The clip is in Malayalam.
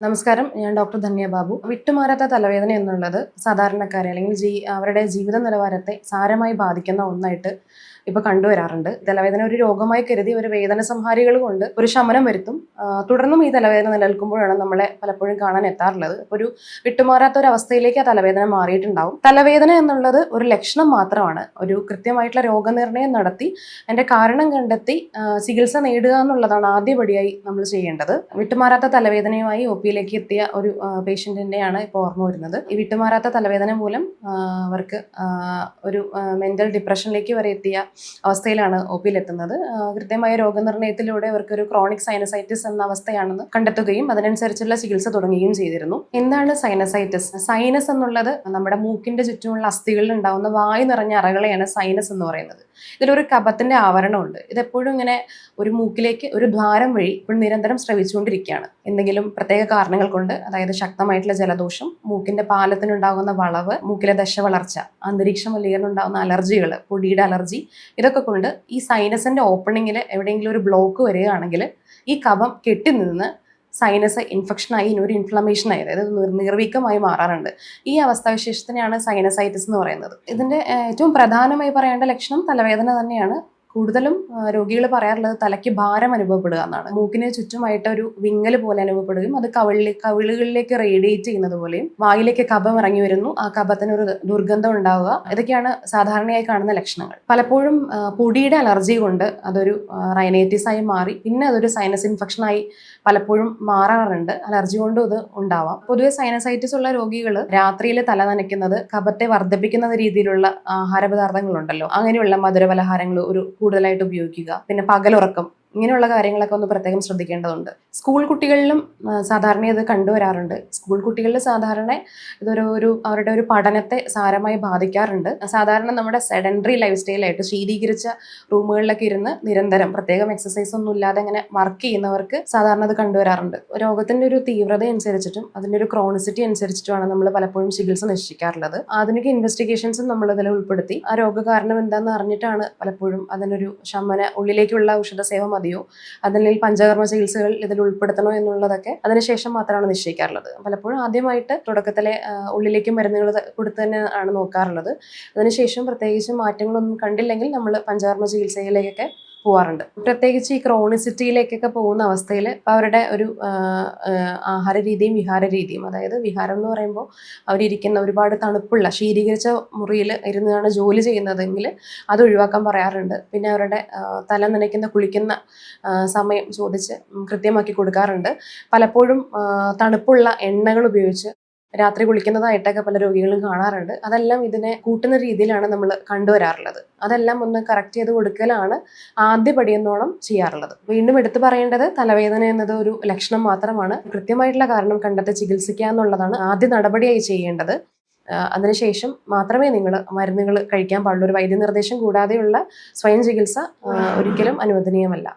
നമസ്കാരം, ഞാൻ ഡോക്ടർ ധന്യ ബാബു. വിട്ടുമാറാത്ത തലവേദന എന്നുള്ളത് സാധാരണക്കാരെ അല്ലെങ്കിൽ അവരുടെ ജീവിത നിലവാരത്തെ സാരമായി ബാധിക്കുന്ന ഒന്നായിട്ട് ഇപ്പൊ കണ്ടുവരാറുണ്ട്. തലവേദന ഒരു രോഗമായി കരുതി ഒരു വേദന സംഹാരികൾ കൊണ്ട് ഒരു ശമനം വരുത്തും. തുടർന്നും ഈ തലവേദന നിലനിൽക്കുമ്പോഴാണ് നമ്മളെ പലപ്പോഴും കാണാൻ എത്താറുള്ളത്. ഒരു വിട്ടുമാറാത്ത ഒരു അവസ്ഥയിലേക്ക് ആ തലവേദന മാറിയിട്ടുണ്ടാവും. തലവേദന എന്നുള്ളത് ഒരു ലക്ഷണം മാത്രമാണ്. ഒരു കൃത്യമായിട്ടുള്ള രോഗനിർണയം നടത്തി അതിന്റെ കാരണം കണ്ടെത്തി ചികിത്സ നേടുക എന്നുള്ളതാണ് ആദ്യപടിയായി നമ്മൾ ചെയ്യേണ്ടത്. വിട്ടുമാറാത്ത തലവേദനയുമായി ഒപിയിലേക്ക് എത്തിയ ഒരു പേഷ്യന്റിന്റെയാണ് ഇപ്പോൾ ഓർമ്മ വരുന്നത്. ഈ വിട്ടുമാറാത്ത തലവേദന മൂലം അവർക്ക് ഒരു മെന്റൽ ഡിപ്രഷനിലേക്ക് വരെ എത്തിയ അവസ്ഥയിലാണ് ഒപിയിലെത്തുന്നത്. കൃത്യമായ രോഗനിർണയത്തിലൂടെ അവർക്ക് ഒരു ക്രോണിക് സൈനസൈറ്റിസ് എന്ന അവസ്ഥയാണെന്ന് കണ്ടെത്തുകയും അതിനനുസരിച്ചുള്ള ചികിത്സ തുടങ്ങുകയും ചെയ്തിരുന്നു. എന്താണ് സൈനസൈറ്റിസ്? സൈനസ് എന്നുള്ളത് നമ്മുടെ മൂക്കിന്റെ ചുറ്റുമുള്ള അസ്ഥികളിൽ ഉണ്ടാവുന്ന വായു നിറഞ്ഞ അറകളെയാണ് സൈനസ് എന്ന് പറയുന്നത്. ഇതിലൊരു കഫത്തിന്റെ ആവരണമുണ്ട്. ഇതെപ്പോഴും ഇങ്ങനെ ഒരു മൂക്കിലേക്ക് ഒരു ദ്വാരം വഴി ഇപ്പോൾ നിരന്തരം സ്രവിച്ചുകൊണ്ടിരിക്കുകയാണ്. എന്തെങ്കിലും പ്രത്യേക കാരണങ്ങൾ കൊണ്ട്, അതായത് ശക്തമായിട്ടുള്ള ജലദോഷം, മൂക്കിന്റെ പാലത്തിനുണ്ടാകുന്ന വളവ്, മൂക്കിലെ ദശവളർച്ച, അന്തരീക്ഷ മലിനീകരണം ഉണ്ടാകുന്ന അലർജികൾ, പൊടിയുടെ അലർജി, ഇതൊക്കെ കൊണ്ട് ഈ സൈനസിന്റെ ഓപ്പണിങ്ങിൽ എവിടെയെങ്കിലും ഒരു ബ്ലോക്ക് വരികയാണെങ്കിൽ ഈ കഫം കെട്ടി നിന്ന് സൈനസ് ഇൻഫെക്ഷനായി ഒരു ഇൻഫ്ലമേഷനായി, അതായത് നീർവീക്കമായി മാറാറുണ്ട്. ഈ അവസ്ഥാവിശേഷത്തിനെയാണ് സൈനസൈറ്റിസ് എന്ന് പറയുന്നത്. ഇതിന്റെ ഏറ്റവും പ്രധാനമായി പറയേണ്ട ലക്ഷണം തലവേദന തന്നെയാണ്. കൂടുതലും രോഗികൾ പറയാറുള്ളത് തലയ്ക്ക് ഭാരം അനുഭവപ്പെടുക എന്നാണ്. മൂക്കിന് ചുറ്റുമായിട്ട് ഒരു വിങ്ങൽ പോലെ അനുഭവപ്പെടുകയും അത് കവിളുകളിലേക്ക് റേഡിയേറ്റ് ചെയ്യുന്നത് പോലെയും വായിലേക്ക് കഫം ഇറങ്ങി വരുന്നു, ആ കഫത്തിന് ഒരു ദുർഗന്ധം ഉണ്ടാവുക, ഇതൊക്കെയാണ് സാധാരണയായി കാണുന്ന ലക്ഷണങ്ങൾ. പലപ്പോഴും പൊടിയുടെ അലർജി കൊണ്ട് അതൊരു റൈനൈറ്റിസ് ആയി മാറി പിന്നെ അതൊരു സൈനസ് ഇൻഫെക്ഷനായി പലപ്പോഴും മാറാറുണ്ട്. അലർജി കൊണ്ടും ഇത് ഉണ്ടാവാം. പൊതുവെ സൈനസൈറ്റിസ് ഉള്ള രോഗികൾ രാത്രിയിൽ തല നനയ്ക്കുന്നത് കഫത്തെ വർദ്ധിപ്പിക്കുന്ന രീതിയിലുള്ള ആഹാര പദാർത്ഥങ്ങളുണ്ടല്ലോ, അങ്ങനെയുള്ള മധുരപലഹാരങ്ങൾ ഒരു കൂടുതലായിട്ട് ഉപയോഗിക്കുക, പിന്നെ പകലുറക്കം, ഇങ്ങനെയുള്ള കാര്യങ്ങളൊക്കെ ഒന്ന് പ്രത്യേകം ശ്രദ്ധിക്കേണ്ടതുണ്ട്. സ്കൂൾ കുട്ടികളിലും സാധാരണ ഇത് കണ്ടുവരാറുണ്ട്. സ്കൂൾ കുട്ടികളിൽ സാധാരണ ഇതൊരു അവരുടെ ഒരു പഠനത്തെ സാരമായി ബാധിക്കാറുണ്ട്. സാധാരണ നമ്മുടെ സെഡൻഡറി ലൈഫ് സ്റ്റൈലായിട്ട് ശീതീകരിച്ച റൂമുകളിലൊക്കെ ഇരുന്ന് നിരന്തരം പ്രത്യേകം എക്സസൈസ് ഒന്നും ഇല്ലാതെ ഇങ്ങനെ വർക്ക് ചെയ്യുന്നവർക്ക് സാധാരണ അത് കണ്ടുവരാറുണ്ട്. രോഗത്തിന്റെ ഒരു തീവ്രത അനുസരിച്ചിട്ടും അതിന്റെ ഒരു ക്രോണിസിറ്റി അനുസരിച്ചിട്ടുമാണ് നമ്മൾ പലപ്പോഴും ചികിത്സ നിശ്ചയിക്കാറുള്ളത്. ആധുനിക ഇൻവെസ്റ്റിഗേഷൻസും നമ്മൾ ഇതിൽ ഉൾപ്പെടുത്തി ആ രോഗകാരണം എന്താണെന്ന് അറിഞ്ഞിട്ടാണ് പലപ്പോഴും അതിനൊരു ഉള്ളിലേക്കുള്ള ഔഷധ സേവ മതിയോ, അതല്ലെങ്കിൽ പഞ്ചകർമ്മ ചികിത്സകൾ ഇതിൽ ഉൾപ്പെടുത്തണോ എന്നുള്ളതൊക്കെ അതിനുശേഷം മാത്രമാണ് നിശ്ചയിക്കാറുള്ളത്. പലപ്പോഴും ആദ്യമായിട്ട് തുടക്കത്തിലെ ഉള്ളിലേക്ക് മരുന്നുകൾ കൊടുത്ത് തന്നെ ആണ് നോക്കാറുള്ളത്. അതിനുശേഷം പ്രത്യേകിച്ച് മാറ്റങ്ങളൊന്നും കണ്ടില്ലെങ്കിൽ നമ്മൾ പഞ്ചകർമ്മ ചികിത്സയിലേക്കൊക്കെ പോവാറുണ്ട്. പ്രത്യേകിച്ച് ഈ ക്രോണിസിറ്റിയിലേക്കൊക്കെ പോകുന്ന അവസ്ഥയിൽ അവരുടെ ഒരു ആഹാര രീതിയും വിഹാര രീതിയും, അതായത് വിഹാരം എന്ന് പറയുമ്പോൾ അവരിയ്ക്കുന്ന ഒരുപാട് തണുപ്പുള്ള ശീതീകരിച്ച മുറിയിൽ ഇരുന്നാണ് ജോലി ചെയ്യുന്നതെങ്കിൽ അത് ഒഴിവാക്കാൻ പറയാറുണ്ട്. പിന്നെ അവരുടെ തല നനയ്ക്കുന്ന കുളിക്കുന്ന സമയം ചോദിച്ച് കൃത്യമാക്കി കൊടുക്കാറുണ്ട്. പലപ്പോഴും തണുപ്പുള്ള എണ്ണകൾ ഉപയോഗിച്ച് രാത്രി കുളിക്കുന്നതായിട്ടൊക്കെ പല രോഗികളും കാണാറുണ്ട്. അതെല്ലാം ഇതിനെ കൂട്ടുന്ന രീതിയിലാണ് നമ്മൾ കണ്ടുവരാറുള്ളത്. അതെല്ലാം ഒന്ന് കറക്റ്റ് ചെയ്ത് കൊടുക്കലാണ് ആദ്യ പടിയെന്നോണം ചെയ്യാറുള്ളത്. വീണ്ടും എടുത്തു പറയേണ്ടത് തലവേദന എന്നത് ഒരു ലക്ഷണം മാത്രമാണ്. കൃത്യമായിട്ടുള്ള കാരണം കണ്ടെത്തി ചികിത്സിക്കുക എന്നുള്ളതാണ് ആദ്യ നടപടിയായി ചെയ്യേണ്ടത്. അതിനുശേഷം മാത്രമേ നിങ്ങൾ മരുന്നുകൾ കഴിക്കാൻ പാടുള്ളൂ. ഒരു വൈദ്യനിർദ്ദേശം കൂടാതെയുള്ള സ്വയം ചികിത്സ ഒരിക്കലും അനുവദനീയമല്ല.